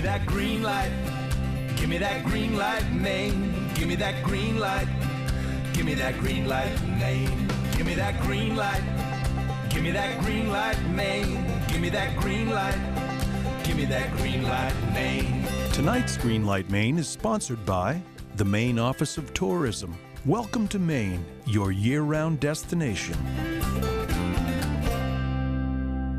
that green light. Give me that green light, Maine. Give me that green light. Give me that green light, Maine. Give me that green light. Give me that green light, Maine. Give me that green light. Give me that green light, Maine. Tonight's Greenlight Maine is sponsored by the Maine Office of Tourism. Welcome to Maine, your year-round destination.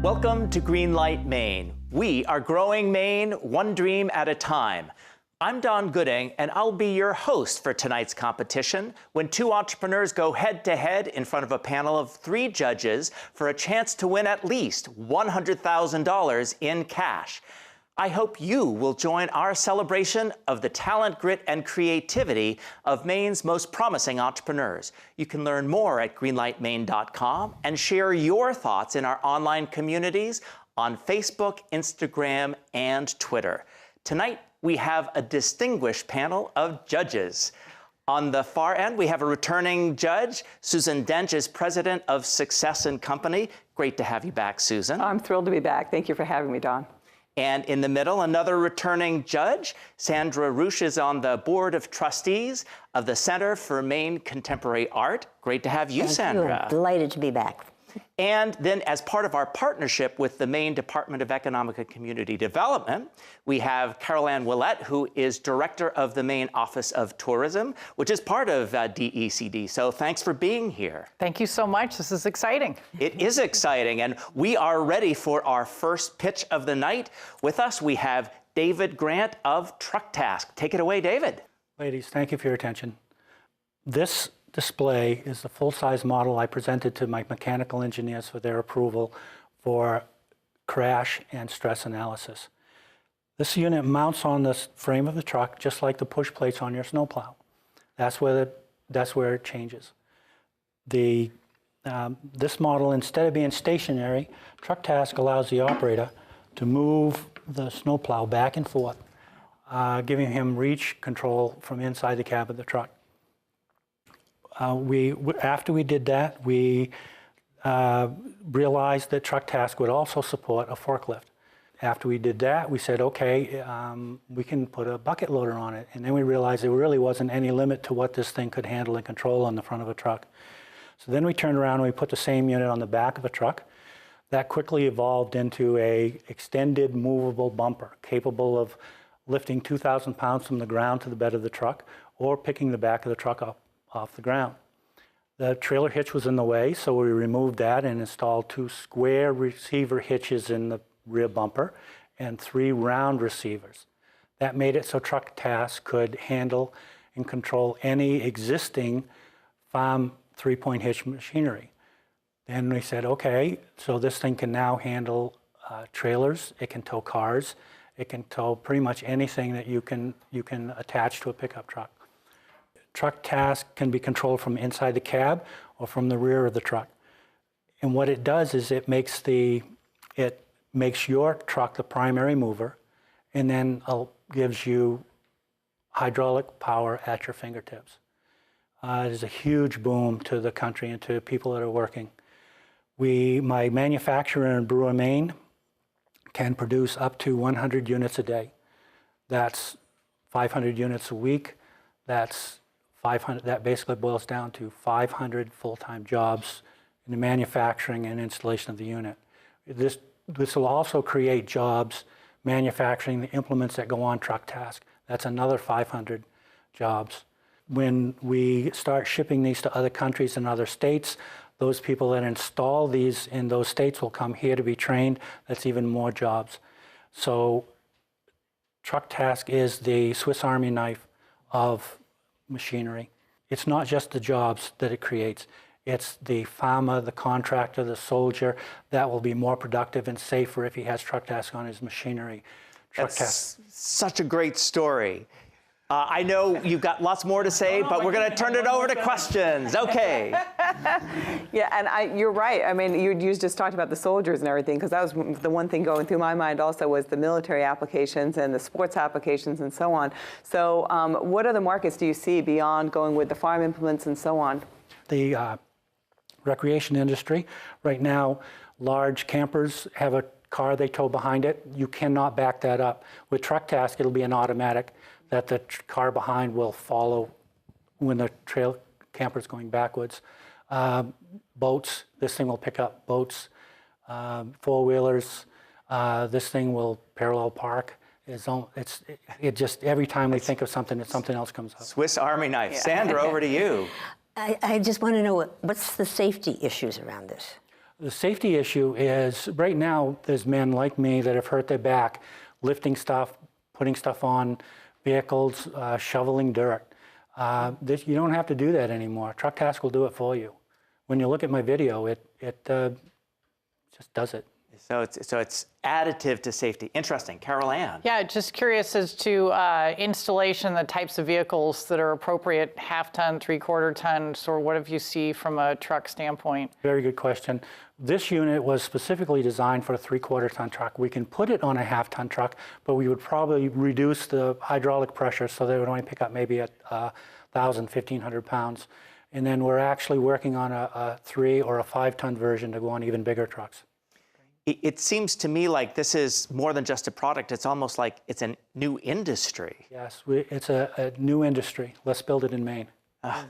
Welcome to Greenlight Maine. We are growing Maine one dream at a time. I'm Don Gooding, and I'll be your host for tonight's competition when two entrepreneurs go head-to-head in front of a panel of 3 judges for a chance to win at least $100,000 in cash. I hope you will join our celebration of the talent, grit, and creativity of Maine's most promising entrepreneurs. You can learn more at greenlightmaine.com and share your thoughts in our online communities on Facebook, Instagram, and Twitter. Tonight, we have a distinguished panel of judges. On the far end, we have a returning judge. Susan Dench is president of Success & Company. Great to have you back, Susan. I'm thrilled to be back. Thank you for having me, Don. And in the middle, another returning judge. Sandra Roosh is on the board of trustees of the Center for Maine Contemporary Art. Great to have you, Sandra. Thank you. Delighted to be back. And then as part of our partnership with the Maine Department of Economic and Community Development, we have Carol Ann Willett, who is director of the Maine Office of Tourism, which is part of DECD. So thanks for being here. Thank you so much. This is exciting. It is exciting, and we are ready for our first pitch of the night. With us, we have David Grant of TruckTask. Take it away, David. Ladies, thank you for your attention. This display is the full-size model I presented to my mechanical engineers for their approval for crash and stress analysis. This unit mounts on the frame of the truck just like the push plates on your snowplow. That's where it changes. This model, instead of being stationary, TruckTask allows the operator to move the snowplow back and forth, giving him reach control from inside the cab of the truck. After we did that, we realized that TruckTask would also support a forklift. After we did that, we said, okay, we can put a bucket loader on it. And then we realized there really wasn't any limit to what this thing could handle and control on the front of a truck. So then we turned around and we put the same unit on the back of a truck. That quickly evolved into a extended movable bumper capable of lifting 2,000 pounds from the ground to the bed of the truck or picking the back of the truck up off the ground. The trailer hitch was in the way, so we removed that and installed 2 square receiver hitches in the rear bumper and 3 round receivers. That made it so TruckTask could handle and control any existing farm 3-point hitch machinery. Then we said, okay, so this thing can now handle trailers, it can tow cars, it can tow pretty much anything that you can attach to a pickup truck. TruckTask can be controlled from inside the cab or from the rear of the truck. And what it does is it makes your truck the primary mover and then gives you hydraulic power at your fingertips. It is a huge boom to the country and to people that are working. My manufacturer in Brewer, Maine can produce up to 100 units a day. That's 500 units a week. That basically boils down to 500 full-time jobs in the manufacturing and installation of the unit. This will also create jobs manufacturing the implements that go on TruckTask. That's another 500 jobs. When we start shipping these to other countries and other states, those people that install these in those states will come here to be trained. That's even more jobs. So TruckTask is the Swiss Army knife of machinery. It's not just the jobs that it creates. It's the farmer, the contractor, the soldier that will be more productive and safer if he has TruckTask on his machinery. That's such a great story. I know you've got lots more to say, but we're going to turn it over to questions. Okay. Yeah, and you're right. I mean, you just talked about the soldiers and everything, because that was the one thing going through my mind also was the military applications and the sports applications and so on. So what other markets do you see beyond going with the farm implements and so on? The recreation industry. Right now, large campers have a car they tow behind it, you cannot back that up. With TruckTask, it'll be an automatic that the car behind will follow when the trail camper's going backwards. Boats, this thing will pick up boats. Four-wheelers, this thing will parallel park. It just, every time we think of something, something else comes up. Swiss Army knife. Yeah. Sandra, over to you. I just want to know, what's the safety issues around this? The safety issue is, right now, there's men like me that have hurt their back, lifting stuff, putting stuff on vehicles, shoveling dirt. You don't have to do that anymore. TruckTask will do it for you. When you look at my video, it just does it. So it's additive to safety. Interesting. Carol Ann. Yeah, just curious as to installation, the types of vehicles that are appropriate, half-ton, three-quarter-ton, or what have you see from a truck standpoint? Very good question. This unit was specifically designed for a three-quarter-ton truck. We can put it on a half-ton truck, but we would probably reduce the hydraulic pressure so they would only pick up maybe 1,000, 1,500 pounds. And then we're actually working on a 3 or a 5-ton version to go on even bigger trucks. It seems to me like this is more than just a product. It's almost like it's a new industry. Yes, it's a new industry. Let's build it in Maine.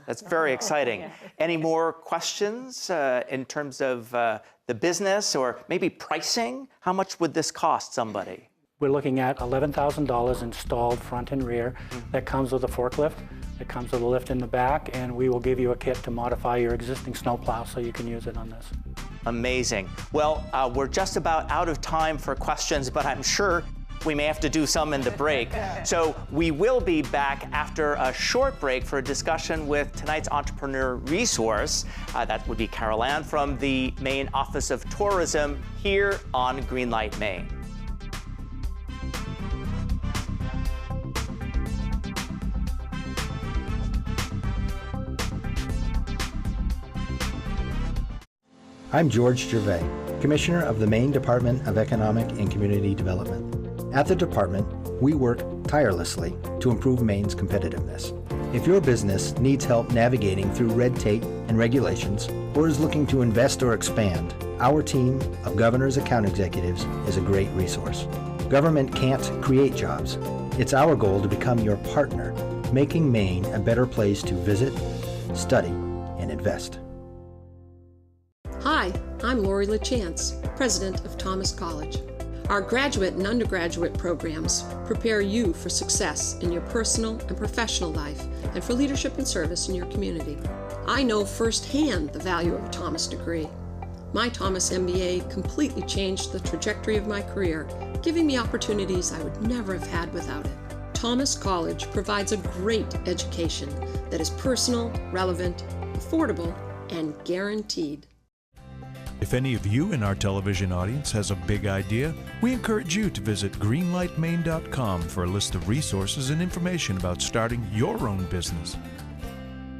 That's very exciting. Any more questions in terms of the business or maybe pricing? How much would this cost somebody? We're looking at $11,000 installed front and rear. That comes with a forklift. It comes with a lift in the back, and we will give you a kit to modify your existing snowplow so you can use it on this. Amazing. Well, we're just about out of time for questions, but I'm sure we may have to do some in the break. So we will be back after a short break for a discussion with tonight's entrepreneur resource. That would be Carol Ann from the Maine Office of Tourism here on Greenlight Maine. I'm George Gervais, Commissioner of the Maine Department of Economic and Community Development. At the department, we work tirelessly to improve Maine's competitiveness. If your business needs help navigating through red tape and regulations, or is looking to invest or expand, our team of governor's account executives is a great resource. Government can't create jobs. It's our goal to become your partner, making Maine a better place to visit, study, and invest. Hi, I'm Lori LaChance, President of Thomas College. Our graduate and undergraduate programs prepare you for success in your personal and professional life and for leadership and service in your community. I know firsthand the value of a Thomas degree. My Thomas MBA completely changed the trajectory of my career, giving me opportunities I would never have had without it. Thomas College provides a great education that is personal, relevant, affordable, and guaranteed. If any of you in our television audience has a big idea, we encourage you to visit greenlightmaine.com for a list of resources and information about starting your own business.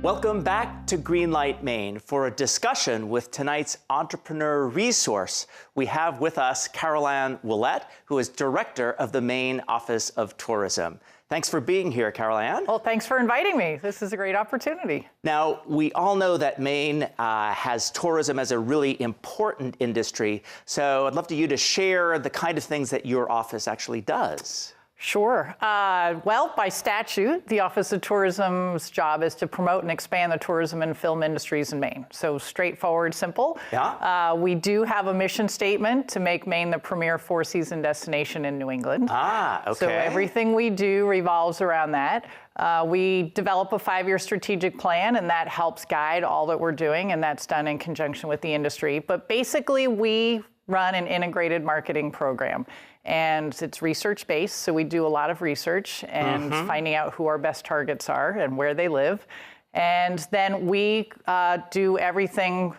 Welcome back to Greenlight Maine for a discussion with tonight's entrepreneur resource. We have with us Carol Ann Willett, who is Director of the Maine Office of Tourism. Thanks for being here, Carol Ann. Well, thanks for inviting me. This is a great opportunity. Now, we all know that Maine has tourism as a really important industry, so I'd love you to share the kind of things that your office actually does. Sure. Well, by statute, the Office of Tourism's job is to promote and expand the tourism and film industries in Maine. So straightforward, simple. Yeah. We do have a mission statement to make Maine the premier four-season destination in New England. Ah, okay. So everything we do revolves around that. We develop a 5-year strategic plan, and that helps guide all that we're doing, and that's done in conjunction with the industry. But basically, we run an integrated marketing program. And it's research-based, so we do a lot of research and finding out who our best targets are and where they live. And then we do everything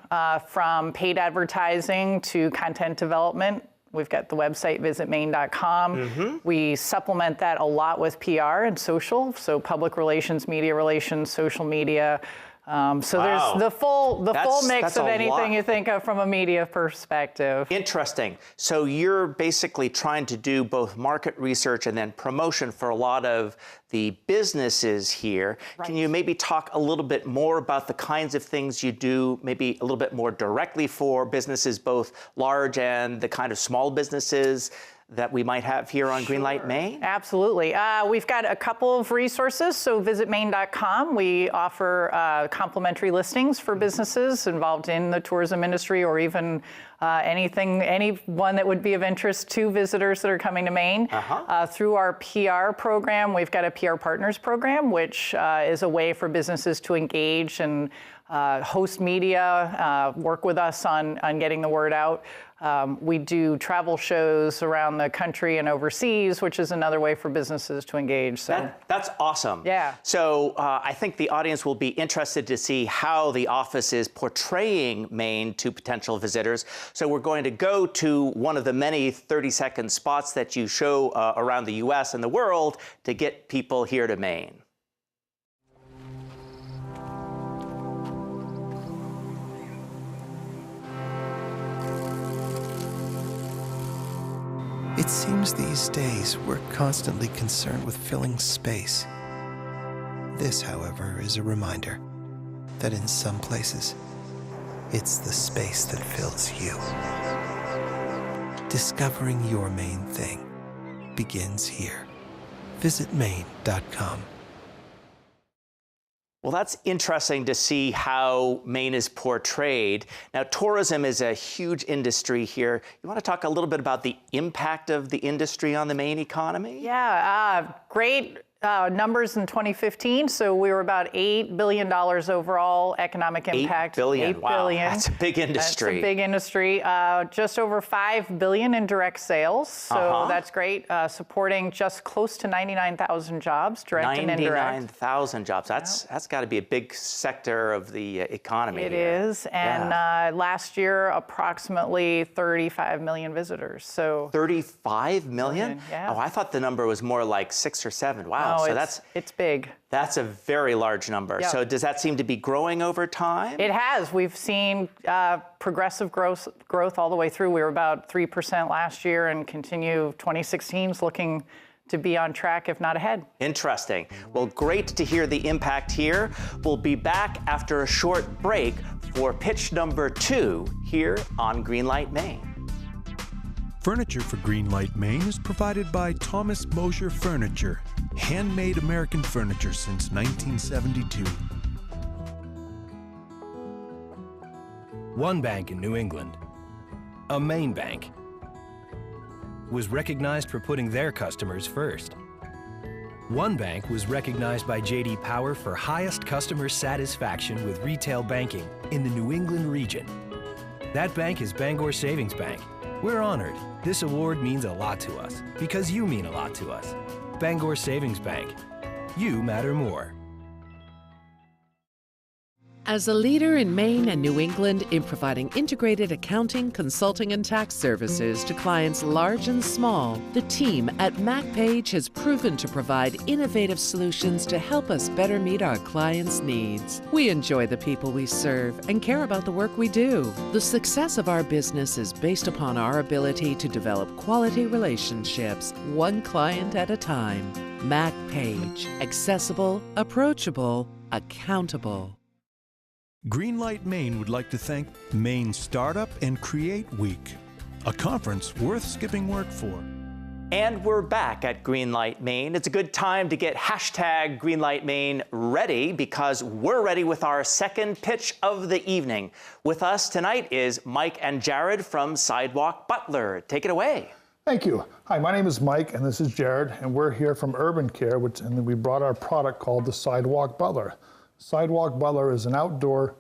from paid advertising to content development. We've got the website, visitmaine.com. We supplement that a lot with PR and social, so public relations, media relations, social media, So Wow. there's the full mix That's of a anything lot. you think of from a media perspective. Interesting. So you're basically trying to do both market research and then promotion for a lot of the businesses here. Can you maybe talk a little bit more about the kinds of things you do, maybe a little bit more directly for businesses, both large and the kind of small businesses that we might have here on Greenlight Maine? Absolutely. We've got a couple of resources. So visit Maine.com. We offer complimentary listings for businesses involved in the tourism industry or even anyone that would be of interest to visitors that are coming to Maine. Through our PR program, we've got a PR Partners program, which is a way for businesses to engage and host media, work with us on getting the word out. We do travel shows around the country and overseas, which is another way for businesses to engage. So that's awesome. Yeah. So I think the audience will be interested to see how the office is portraying Maine to potential visitors. So we're going to go to one of the many 30-second spots that you show around the U.S. and the world to get people here to Maine. It seems these days we're constantly concerned with filling space. This, however, is a reminder that in some places, it's the space that fills you. Discovering your Maine thing begins here. Visit Maine.com. Well, that's interesting to see how Maine is portrayed. Now, tourism is a huge industry here. You want to talk a little bit about the impact of the industry on the Maine economy? Yeah, great numbers in 2015. So we were about $8 billion overall economic impact. $8 billion. $8 Wow, billion. that's a big industry. That's a big industry. Just over $5 billion in direct sales. So that's great. Supporting just close to 99,000 jobs, direct and indirect. 99,000 jobs. That's got to be a big sector of the economy. It here. is. And last year, approximately 35 million visitors. So 35 million? Yeah. Oh, I thought the number was more like 6 or 7. Wow. No, So it's big. That's a very large number. Yep. So does that seem to be growing over time? It has. We've seen progressive growth all the way through. We were about 3% last year and continue 2016's looking to be on track, if not ahead. Interesting. Well, great to hear the impact here. We'll be back after a short break for pitch number 2 here on Greenlight Maine. Furniture for Greenlight Maine is provided by Thomas Mosher Furniture, handmade American furniture since 1972. One bank in New England, a Maine bank, was recognized for putting their customers first. One bank was recognized by J.D. Power for highest customer satisfaction with retail banking in the New England region. That bank is Bangor Savings Bank. We're honored. This award means a lot to us because you mean a lot to us. Bangor Savings Bank. You matter more. As a leader in Maine and New England in providing integrated accounting, consulting, and tax services to clients large and small, the team at MacPage has proven to provide innovative solutions to help us better meet our clients' needs. We enjoy the people we serve and care about the work we do. The success of our business is based upon our ability to develop quality relationships, one client at a time. MacPage. Accessible, approachable, accountable. Greenlight Maine would like to thank Maine Startup and Create Week, a conference worth skipping work for. And we're back at Greenlight Maine. It's a good time to get hashtag Greenlight Maine ready because we're ready with our second pitch of the evening. With us tonight is Mike and Jared from Sidewalk Buttler. Take it away. Thank you. Hi, my name is Mike and this is Jared, and we're here from Urban Care, and we brought our product called the Sidewalk Buttler. Sidewalk Buttler is an outdoor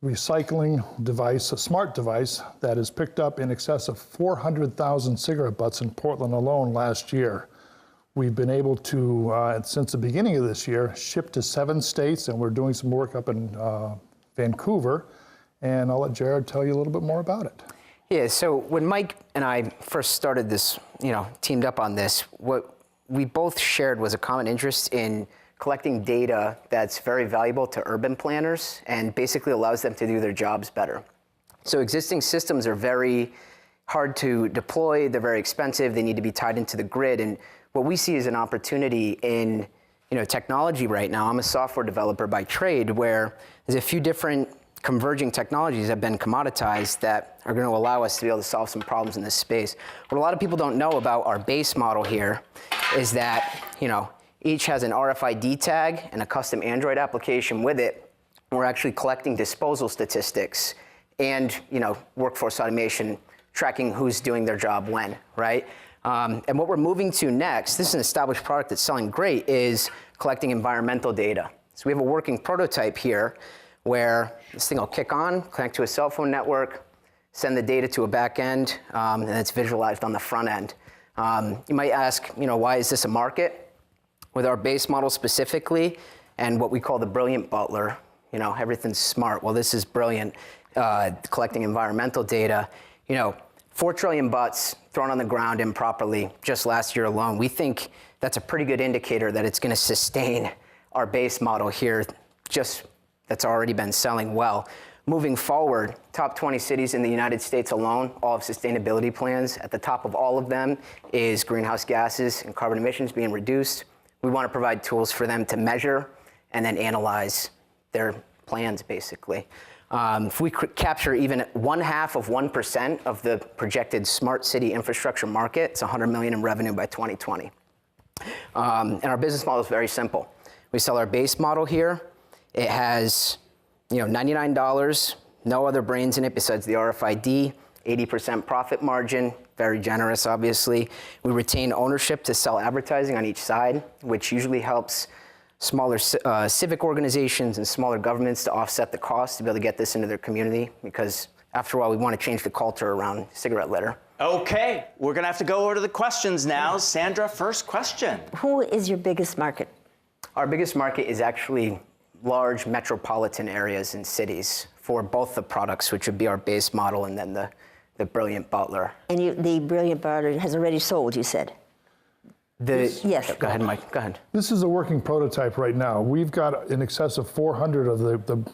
recycling device, a smart device that has picked up in excess of 400,000 cigarette butts in Portland alone last year. We've been able to, since the beginning of this year, ship to 7 states, and we're doing some work up in Vancouver. And I'll let Jared tell you a little bit more about it. Yeah, so when Mike and I first started this, teamed up on this, what we both shared was a common interest in collecting data that's very valuable to urban planners and basically allows them to do their jobs better. So existing systems are very hard to deploy, they're very expensive, they need to be tied into the grid, and what we see is an opportunity in technology right now. I'm a software developer by trade, where there's a few different converging technologies that have been commoditized that are going to allow us to be able to solve some problems in this space. What a lot of people don't know about our base model here is that, each has an RFID tag and a custom Android application with it. We're actually collecting disposal statistics and, workforce automation, tracking who's doing their job when, right? And what we're moving to next, this is an established product that's selling great, is collecting environmental data. So we have a working prototype here where this thing will kick on, connect to a cell phone network, send the data to a back end, and it's visualized on the front end. You might ask, why is this a market? With our base model specifically, and what we call the Brilliant Butler, everything's smart. Well, this is brilliant, collecting environmental data. 4 trillion butts thrown on the ground improperly just last year alone. We think that's a pretty good indicator that it's going to sustain our base model here, just that's already been selling well. Moving forward, top 20 cities in the United States alone all have sustainability plans. At the top of all of them is greenhouse gases and carbon emissions being reduced. We want to provide tools for them to measure and then analyze their plans, basically. If we capture even 0.5% of the projected smart city infrastructure market, it's $100 million in revenue by 2020. And our business model is very simple. We sell our base model here. It has, $99, no other brains in it besides the RFID, 80% profit margin, very generous, obviously. We retain ownership to sell advertising on each side, which usually helps smaller civic organizations and smaller governments to offset the cost to be able to get this into their community, because after all, we want to change the culture around cigarette litter. Okay, we're going to have to go over to the questions now. Sandra, first question. Who is your biggest market? Our biggest market is actually large metropolitan areas and cities for both the products, which would be our base model and then the Brilliant Butler. And the Brilliant Butler has already sold, you said? Yes. Go ahead, Mike. Go ahead. This is a working prototype right now. We've got in excess of 400 of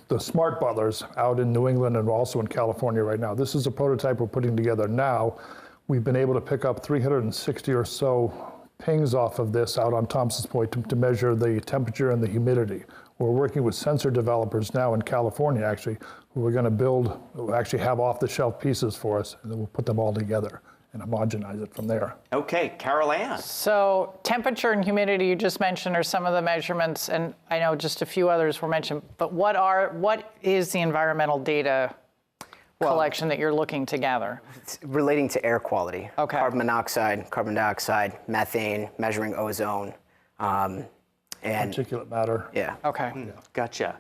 the smart butlers out in New England and also in California right now. This is a prototype we're putting together now. We've been able to pick up 360 or so pings off of this out on Thompson's Point to measure the temperature and the humidity. We're working with sensor developers now in California, actually, who are going to build, actually have off-the-shelf pieces for us, and then we'll put them all together and homogenize it from there. Okay, Carol Ann. So temperature and humidity you just mentioned are some of the measurements, and I know just a few others were mentioned, but what is the environmental data collection that you're looking to gather? It's relating to air quality. Okay. Carbon monoxide, carbon dioxide, methane, measuring ozone, and particulate matter. Yeah. Okay. Gotcha.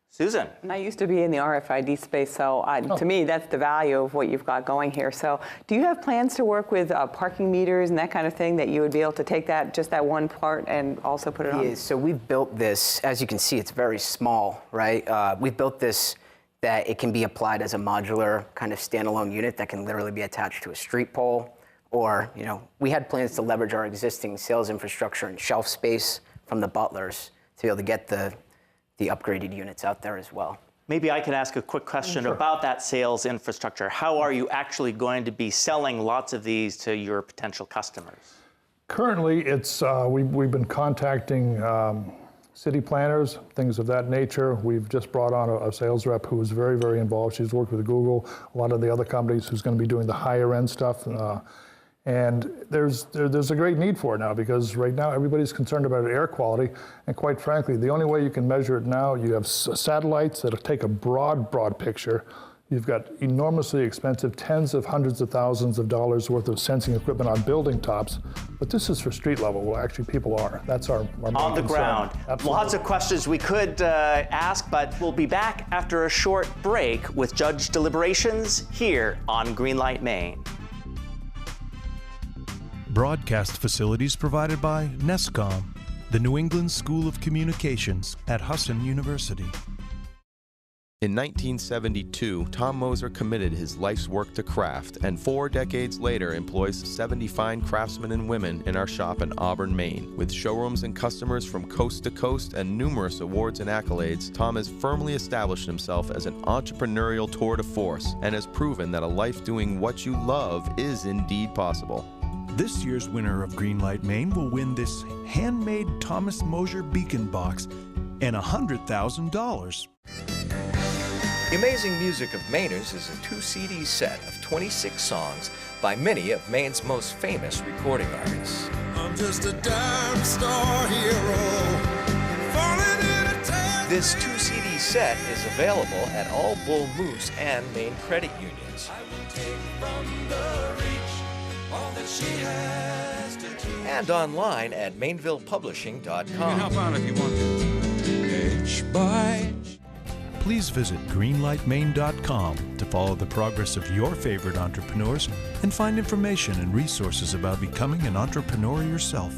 Susan. And I used to be in the RFID space, so to me, that's the value of what you've got going here. So do you have plans to work with parking meters and that kind of thing, that you would be able to take just that one part and also put it on? Yeah, so we've built this, as you can see, it's very small, right? We've built this that it can be applied as a modular kind of standalone unit that can literally be attached to a street pole. Or, we had plans to leverage our existing sales infrastructure and shelf space from the butlers to be able to get the upgraded units out there as well. Maybe I can ask a quick question about that sales infrastructure. How are you actually going to be selling lots of these to your potential customers? Currently, it's we've been contacting city planners, things of that nature. We've just brought on a sales rep who is very, very involved. She's worked with Google, a lot of the other companies, who's going to be doing the higher end stuff. And there's a great need for it now, because right now everybody's concerned about air quality, and quite frankly, the only way you can measure it now, you have satellites that'll take a broad picture. You've got enormously expensive, tens of hundreds of thousands of dollars worth of sensing equipment on building tops, but this is for street level, where actually people are. That's our main on the concern. ground. Absolutely. Lots of questions we could ask, but we'll be back after a short break with judge deliberations here on Greenlight Maine. Broadcast facilities provided by NESCOM, the New England School of Communications at Husson University. In 1972, Tom Moser committed his life's work to craft, and 4 decades later employs 70 fine craftsmen and women in our shop in Auburn, Maine. With showrooms and customers from coast to coast and numerous awards and accolades, Tom has firmly established himself as an entrepreneurial tour de force and has proven that a life doing what you love is indeed possible. This year's winner of Greenlight Maine will win this handmade Thomas Moser beacon box and $100,000. The Amazing Music of Mainers is a 2-CD set of 26 songs by many of Maine's most famous recording artists. I'm just a dime star hero, falling in a tide. This 2-CD set is available at all Bull Moose and Maine credit unions. I will take from the reach all that she has to give. And online at mainvillepublishing.com. You can help out if you want to. Inch by inch. Please visit greenlightmaine.com to follow the progress of your favorite entrepreneurs and find information and resources about becoming an entrepreneur yourself.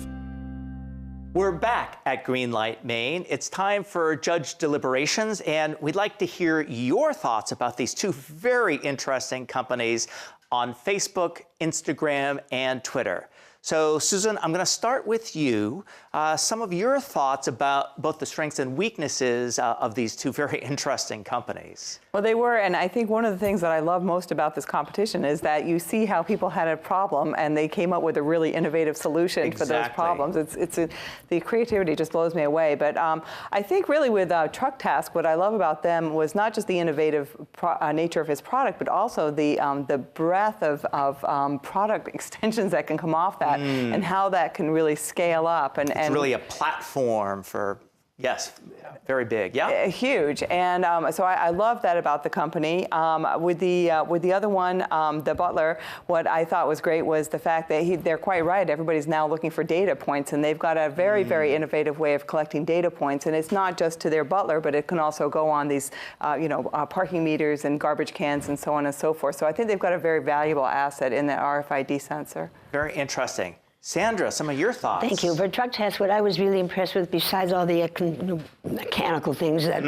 We're back at Greenlight Maine. It's time for judge deliberations, and we'd like to hear your thoughts about these two very interesting companies on Facebook, Instagram, and Twitter. So, Susan, I'm going to start with you. Some of your thoughts about both the strengths and weaknesses of these two very interesting companies. Well, they were, and I think one of the things that I love most about this competition is that you see how people had a problem and they came up with a really innovative solution for those problems. The creativity just blows me away. But I think really with TruckTask, what I love about them was not just the innovative nature of his product, but also the breadth of product extensions that can come off that. And how that can really scale up. And it's really a platform for, yes, very big, yeah? Huge. And so I love that about the company. With the other one, the Buttler, what I thought was great was the fact that they're quite right. Everybody's now looking for data points, and they've got a very, very innovative way of collecting data points. And it's not just to their Buttler, but it can also go on these, parking meters and garbage cans and so on and so forth. So I think they've got a very valuable asset in the RFID sensor. Very interesting. Sandra, some of your thoughts. Thank you. For TruckTask, what I was really impressed with, besides all the mechanical things that,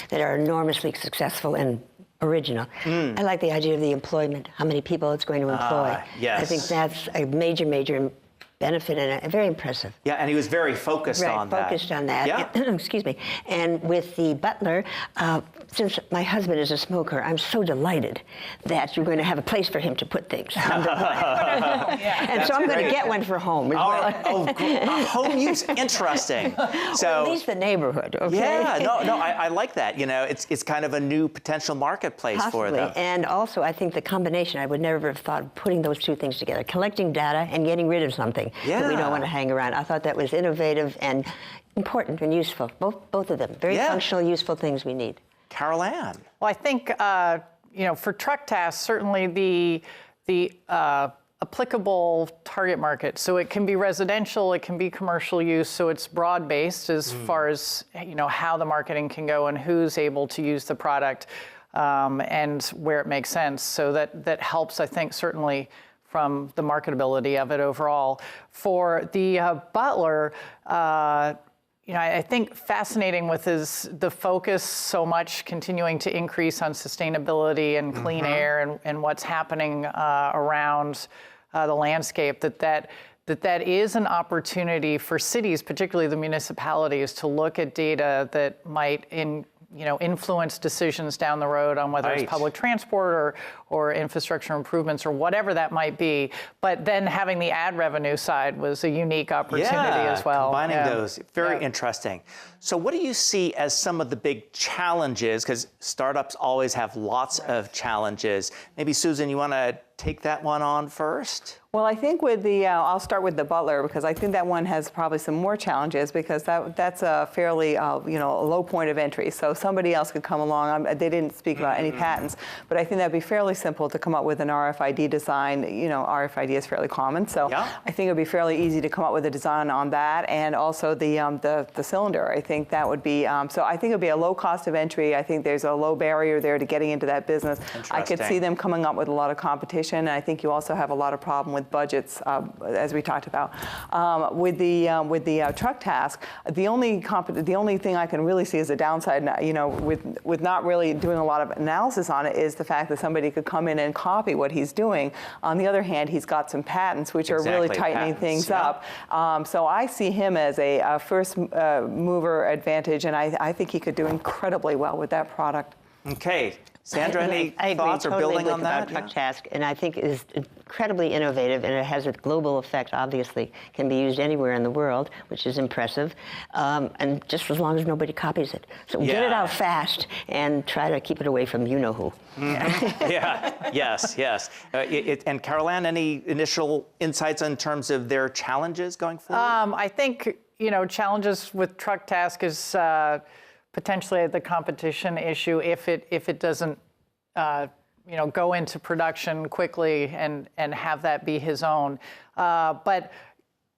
that are enormously successful and original, I like the idea of the employment, how many people it's going to employ. Yes. I think that's a major, major benefit and very impressive. Yeah, and he was very focused on that. Focused on that. Yeah. Excuse me. And with the Buttler, since my husband is a smoker, I'm so delighted that you're going to have a place for him to put things. And so I'm going to get one for home. Home use, interesting. So at least the neighborhood. Okay? Yeah, I like that. You know, it's kind of a new potential marketplace for them. And also, I think the combination, I would never have thought of putting those two things together, collecting data and getting rid of something that we don't want to hang around. I thought that was innovative and important and useful. Both of them, very functional, useful things we need. Carol Ann. Well, I think for TruckTask, certainly the applicable target market. So it can be residential, it can be commercial use. So it's broad-based as far as how the marketing can go and who's able to use the product and where it makes sense. So that helps, I think, certainly from the marketability of it overall. For the Buttler, I think fascinating with the focus so much continuing to increase on sustainability and clean air and what's happening around the landscape, that is an opportunity for cities, particularly the municipalities, to look at data that might influence decisions down the road on whether it's public transport or infrastructure improvements or whatever that might be. But then having the ad revenue side was a unique opportunity as well. Combining those, very interesting. So what do you see as some of the big challenges? Because startups always have lots of challenges. Maybe Susan, you want to take that one on first? Well, I think with I'll start with the Buttler because I think that one has probably some more challenges because that's a fairly, a low point of entry. So somebody else could come along. They didn't speak about any patents, but I think that'd be fairly simple to come up with an RFID design. RFID is fairly common, so I think it'd be fairly easy to come up with a design on that, and also the cylinder. I think that would be so. I think it'd be a low cost of entry. I think there's a low barrier there to getting into that business. I could see them coming up with a lot of competition application, and I think you also have a lot of problem with budgets, as we talked about. With the TruckTask, the only thing I can really see as a downside, with not really doing a lot of analysis on it, is the fact that somebody could come in and copy what he's doing. On the other hand, he's got some patents which are really tightening things up. So I see him as a first mover advantage, and I think he could do incredibly well with that product. Okay. Sandra, any thoughts or building on that? TruckTask, and I think it is incredibly innovative, and it has a global effect, obviously. Can be used anywhere in the world, which is impressive, and just as long as nobody copies it. So get it out fast and try to keep it away from you-know-who. Yes. And Carol Ann, any initial insights in terms of their challenges going forward? I think, challenges with TruckTask is potentially the competition issue if it doesn't go into production quickly and have that be his own. But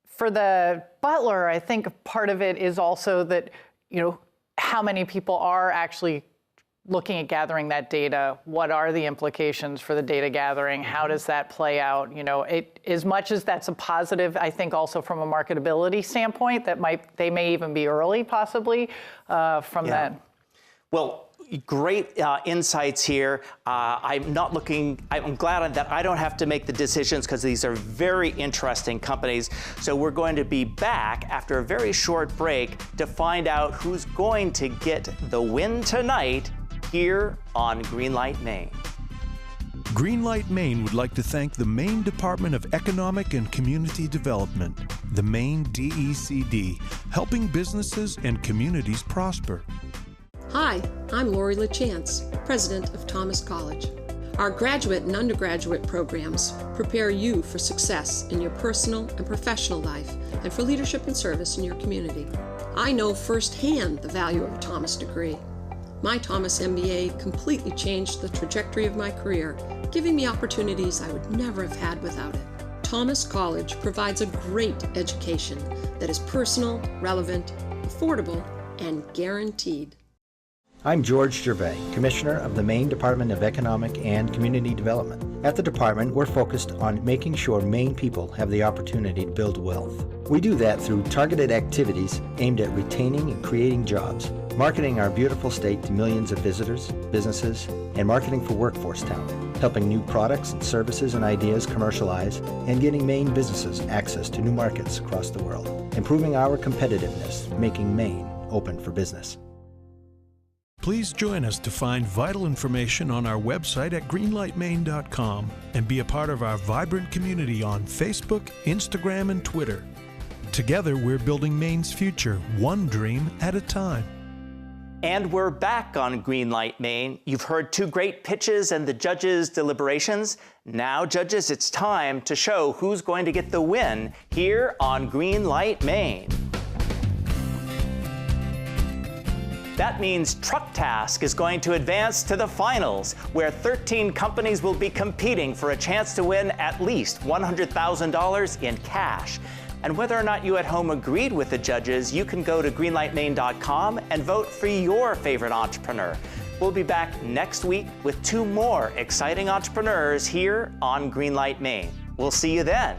for the Buttler, I think part of it is also that how many people are actually looking at gathering that data. What are the implications for the data gathering? How does that play out? As much as that's a positive, I think also from a marketability standpoint, they may even be early possibly from that. Well, great insights here. I'm glad that I don't have to make the decisions because these are very interesting companies. So we're going to be back after a very short break to find out who's going to get the win tonight here on Greenlight Maine. Greenlight Maine would like to thank the Maine Department of Economic and Community Development, the Maine DECD, helping businesses and communities prosper. Hi, I'm Lori LaChance, president of Thomas College. Our graduate and undergraduate programs prepare you for success in your personal and professional life and for leadership and service in your community. I know firsthand the value of a Thomas degree. My Thomas MBA completely changed the trajectory of my career, giving me opportunities I would never have had without it. Thomas College provides a great education that is personal, relevant, affordable, and guaranteed. I'm George Gervais, Commissioner of the Maine Department of Economic and Community Development. At the department, we're focused on making sure Maine people have the opportunity to build wealth. We do that through targeted activities aimed at retaining and creating jobs, marketing our beautiful state to millions of visitors, businesses, and marketing for workforce talent, helping new products and services and ideas commercialize, and getting Maine businesses access to new markets across the world, improving our competitiveness, making Maine open for business. Please join us to find vital information on our website at greenlightmaine.com and be a part of our vibrant community on Facebook, Instagram, and Twitter. Together, we're building Maine's future, one dream at a time. And we're back on Greenlight Maine. You've heard two great pitches and the judges' deliberations. Now, judges, it's time to show who's going to get the win here on Greenlight Maine. That means TruckTask is going to advance to the finals, where 13 companies will be competing for a chance to win at least $100,000 in cash. And whether or not you at home agreed with the judges, you can go to greenlightmaine.com and vote for your favorite entrepreneur. We'll be back next week with two more exciting entrepreneurs here on Greenlight Maine. We'll see you then.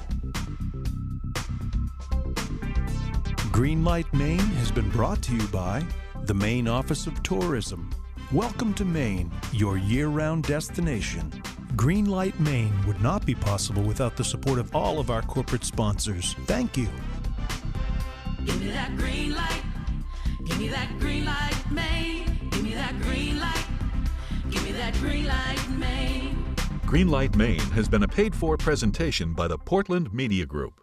Greenlight Maine has been brought to you by the Maine Office of Tourism. Welcome to Maine, your year-round destination. Greenlight Maine would not be possible without the support of all of our corporate sponsors. Thank you. Give me that green light. Give me that green light, Maine. Give me that green light. Give me that green light, Maine. Greenlight Maine has been a paid-for presentation by the Portland Media Group.